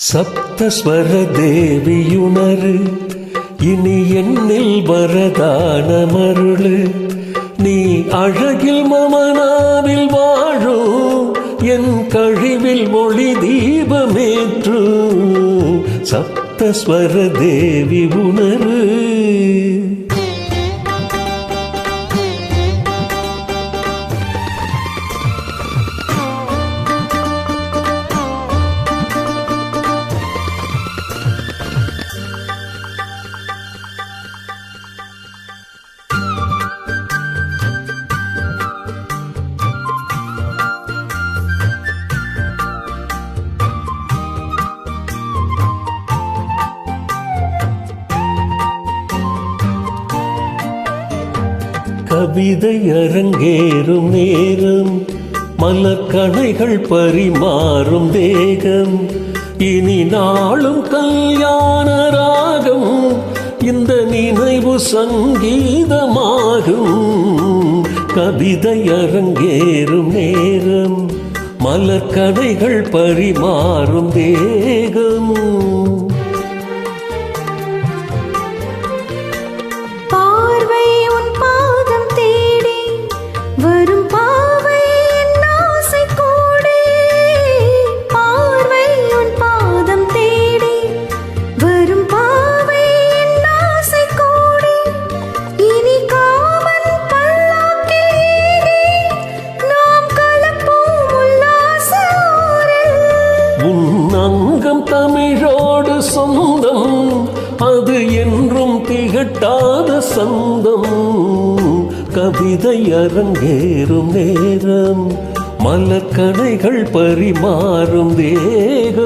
சப்தஸ்வர தேவியுணரு இனி என்னில் வரதானமருளு நீ அழகில் மமனாவில் வாழும் என் கழிவில் மொழி தீபமேற்று சப்தஸ்வர தேவி உணரு. கவிதை அரங்கேறும் நேரம் மலர்கணைகள் பரிமாறும் தேகம் இனி நாளும் கல்யாண ராகம் இந்த நினைவு சங்கீதமாகும். கவிதை அரங்கேறும் நேரம் மலர்கணைகள் பரிமாறும் தேகம் அங்கம் தமிழோடு சொந்தம் அது என்றும் திகட்டாத சொந்தம். கவிதை அரங்கேறும் நேரம் மலர்கணைகள் பரிமாறும் தேகம்.